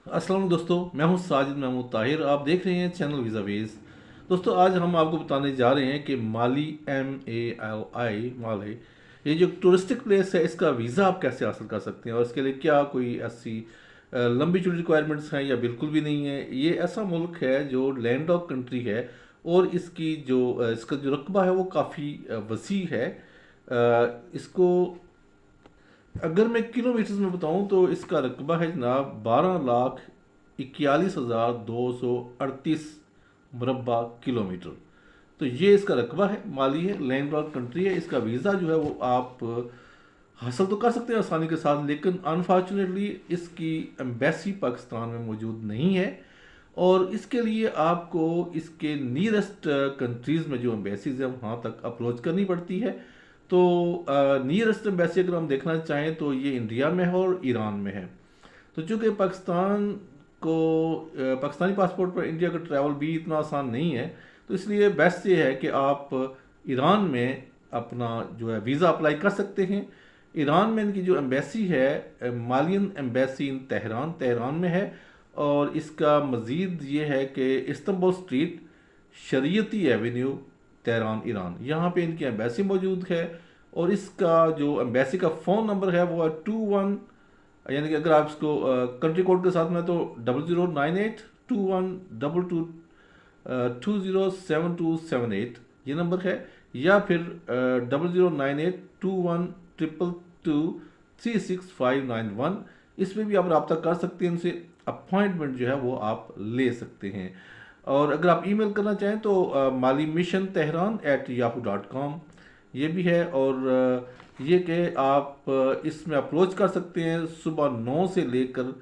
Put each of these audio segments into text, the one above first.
अस्सलाम वालेकुम दोस्तों, मैं हूं साजिद महमूद ताहिर। आप देख रहे हैं चैनल वीज़ावीज़। दोस्तों, आज हम आपको बताने जा रहे हैं कि माली माले ये जो टूरिस्टिक प्लेस है, इसका वीज़ा आप कैसे हासिल कर सकते हैं और इसके लिए क्या कोई ऐसी लंबी चौड़ी रिक्वायरमेंट्स हैं या बिल्कुल भी नहीं है। ये ऐसा मुल्क है जो लैंड ऑफ कंट्री है और इसका जो रकबा है वो काफ़ी वसी है। इसको अगर मैं किलोमीटर्स में बताऊं तो इसका रकबा है जनाब 12,41,238 मुरबा किलोमीटर। तो ये इसका रकबा है, माली है, लैंड लॉक कंट्री है। इसका वीज़ा जो है वो आप हासिल तो कर सकते हैं आसानी के साथ, लेकिन अनफॉर्चुनेटली इसकी एम्बेसी पाकिस्तान में मौजूद नहीं है। और इसके लिए आपको इसके नियरेस्ट कंट्रीज़ में जो एम्बेसीज है वहाँ तक अप्रोच करनी पड़ती है। तो नियरेस्ट एम्बेसी अगर हम देखना चाहें तो ये इंडिया में है और ईरान में है। तो चूँकि पाकिस्तानी पासपोर्ट पर इंडिया का ट्रैवल भी इतना आसान नहीं है, तो इसलिए बेस्ट ये है कि आप ईरान में अपना जो है वीज़ा अप्लाई कर सकते हैं। ईरान में इनकी जो एम्बेसी है, मालियन एम्बेसी इन तेहरान में है। और इसका मज़ीद ये है कि Istanbul street, Shariati avenue, Tehran Iran, यहाँ पे इनकी एम्बेसी मौजूद है। और इसका जो एम्बेसी का फ़ोन नंबर है वो है 21, यानी कि अगर आप इसको कंट्री कोड के साथ में तो 00982122207278 ये नंबर है। या फिर 00982122236591, इसमें भी आप रब्ता कर सकते हैं उनसे। अपॉइंटमेंट जो है वो आप ले सकते हैं। और अगर आप ईमेल करना चाहें तो माली मिशन तेहरान @yahoo.com ये भी है। और ये कि आप इसमें अप्रोच कर सकते हैं सुबह 9 से लेकर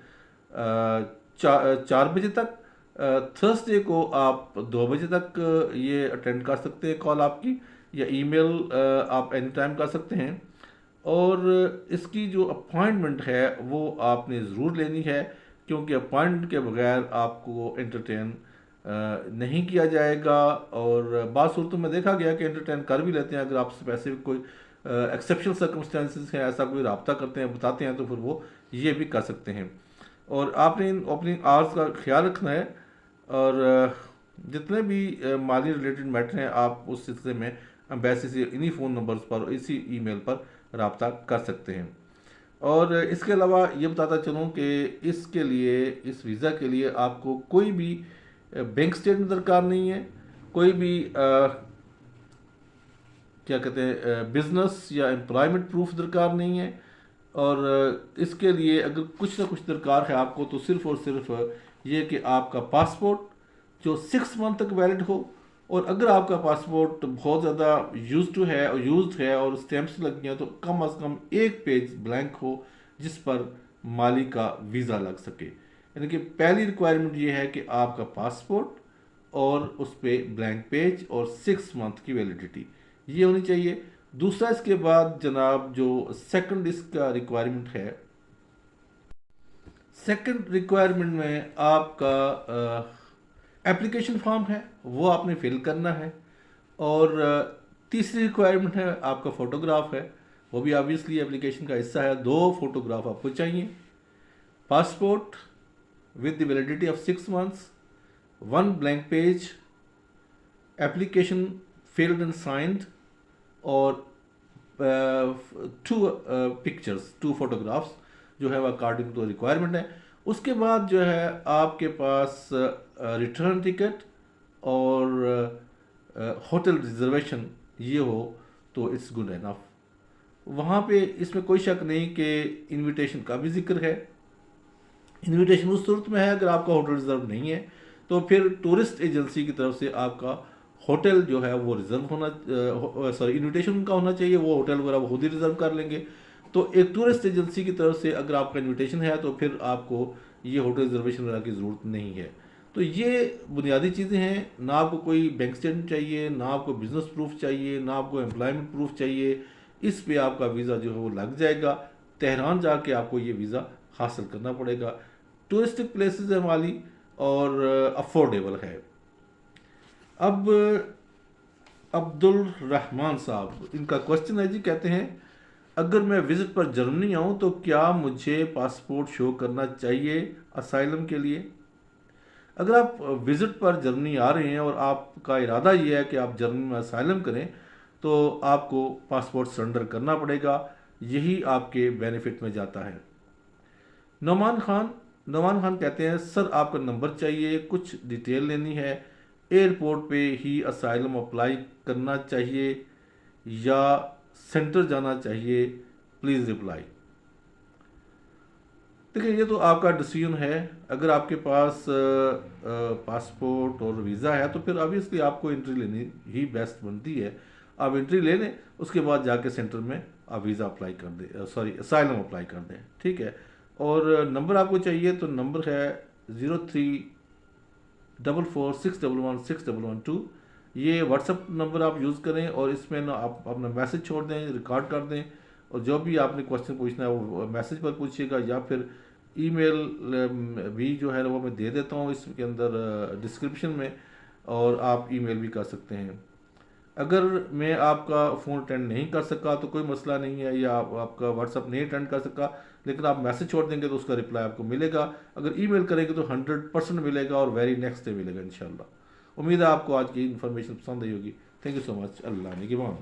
4 बजे तक। थर्सडे को आप 2 बजे तक ये अटेंड कर सकते हैं कॉल आपकी, या ईमेल आप एनी टाइम कर सकते हैं। और इसकी जो अपॉइंटमेंट है वो आपने ज़रूर लेनी है, क्योंकि अपॉइंटमेंट के बगैर आपको एंटरटेन नहीं किया जाएगा। और बाद सूरतों में देखा गया कि एंटरटेन कर भी लेते हैं। अगर आप स्पेसिफिक कोई एक्सेप्शनल सर्कमस्टेंसेस हैं, ऐसा कोई रब्ता करते हैं, बताते हैं, तो फिर वो ये भी कर सकते हैं। और आपने इन अपनी आवर्स का ख्याल रखना है। और जितने भी माली रिलेटेड मैटर हैं आप उस सिलसिले में एम्बेसी से इन्हीं फ़ोन नंबर्स पर, इसी ईमेल पर रब्ता कर सकते हैं। और इसके अलावा ये बताता चलूँ कि इसके लिए, इस वीज़ा के लिए आपको कोई भी बैंक स्टेटमेंट दरकार नहीं है, कोई भी क्या कहते हैं बिजनेस या एम्प्लॉयमेंट प्रूफ दरकार नहीं है। और इसके लिए अगर कुछ ना कुछ दरकार है आपको, तो सिर्फ और सिर्फ ये कि आपका पासपोर्ट जो 6 मंथ तक वैलिड हो। और अगर आपका पासपोर्ट बहुत ज़्यादा यूज्ड है और स्टैम्प्स लगी हैं, तो कम अज़ कम एक पेज ब्लैंक हो जिस पर माली का वीज़ा लग सके। यानी कि पहली रिक्वायरमेंट ये है कि आपका पासपोर्ट और उस पर ब्लैंक पेज और 6 मंथ की वैलिडिटी ये होनी चाहिए। दूसरा, इसके बाद जनाब जो सेकंड इसका रिक्वायरमेंट है, सेकंड रिक्वायरमेंट में आपका एप्लीकेशन फॉर्म है, वो आपने फिल करना है। और तीसरी रिक्वायरमेंट है आपका फ़ोटोग्राफ है, वो भी ऑब्वियसली एप्लीकेशन का हिस्सा है। 2 फोटोग्राफ आपको चाहिए, passport with the validity of 6 months, 1 blank page, application filled and signed, और 2 पिक्चर्स, 2 फोटोग्राफ्स जो है वह अकॉर्डिंग टू रिक्वायरमेंट है। उसके बाद जो है आपके पास रिटर्न टिकट और होटल रिजर्वेशन ये हो तो इट्स गुड इनफ। वहाँ पे इसमें कोई शक नहीं कि इनविटेशन का भी जिक्र है। इनविटेशन उस सूरत में है अगर आपका होटल रिजर्व नहीं है, तो फिर टूरिस्ट एजेंसी की तरफ से आपका होटल जो है वो रिजर्व होना, सॉरी, इनविटेशन उनका होना चाहिए, वो होटल वगैरह वो खुद ही रिजर्व कर लेंगे। तो एक टूरिस्ट एजेंसी की तरफ से अगर आपका इनविटेशन है तो फिर आपको ये होटल रिजर्वेशन वगैरह की ज़रूरत नहीं है। तो ये बुनियादी चीज़ें हैं। ना आपको कोई बैंक स्टेटमेंट चाहिए, ना आपको बिजनेस प्रूफ चाहिए, ना आपको एम्प्लॉयमेंट प्रूफ चाहिए। इस पे आपका वीज़ा जो है वो लग जाएगा। तेहरान जाके आपको ये वीज़ा हासिल करना पड़ेगा। टूरिस्टिक प्लेसेस है माली, और अफोर्डेबल है। अब अब्दुल रहमान साहब, इनका क्वेश्चन है जी, कहते हैं अगर मैं विज़िट पर जर्मनी आऊँ तो क्या मुझे पासपोर्ट शो करना चाहिए असाइलम के लिए? अगर आप विज़िट पर जर्मनी आ रहे हैं और आपका इरादा ये है कि आप जर्मनी में असाइलम करें, तो आपको पासपोर्ट सरेंडर करना पड़ेगा। यही आपके बेनिफिट में जाता है। नौमान खान नौमान खान कहते हैं, सर आपका नंबर चाहिए, कुछ डिटेल लेनी है। एयरपोर्ट पे ही असाइलम अप्लाई करना चाहिए या सेंटर जाना चाहिए? Please reply. देखिए, ये तो आपका डिसीजन है। अगर आपके पास पासपोर्ट और वीज़ा है तो फिर ऑब्वियसली आपको एंट्री लेनी ही बेस्ट बनती है। आप एंट्री ले लें, उसके बाद जाके सेंटर में आप वीज़ा अप्लाई कर दें, सॉरी असाइलम अप्लाई कर दें, ठीक है। और नंबर आपको चाहिए तो नंबर है 0344611611 ये व्हाट्सअप नंबर आप यूज़ करें और इसमें ना आप अपना मैसेज छोड़ दें, रिकॉर्ड कर दें, और जो भी आपने क्वेश्चन पूछना है वो मैसेज पर पूछिएगा, या फिर ईमेल भी जो है वो मैं दे देता हूँ इसके अंदर डिस्क्रिप्शन में, और आप ईमेल भी कर सकते हैं। अगर मैं आपका फ़ोन अटेंड नहीं कर सका तो कोई मसला नहीं है, या आपका व्हाट्सअप नहीं अटेंड कर सका, लेकिन आप मैसेज छोड़ देंगे तो उसका रिप्लाई आपको मिलेगा। अगर ईमेल करेंगे तो 100% मिलेगा और वेरी नेक्स्ट डे मिलेगा इंशाल्लाह। उम्मीद है आपको आज की इन्फॉर्मेशन पसंद आई होगी। Thank you so much. अल्लाह ने की मान।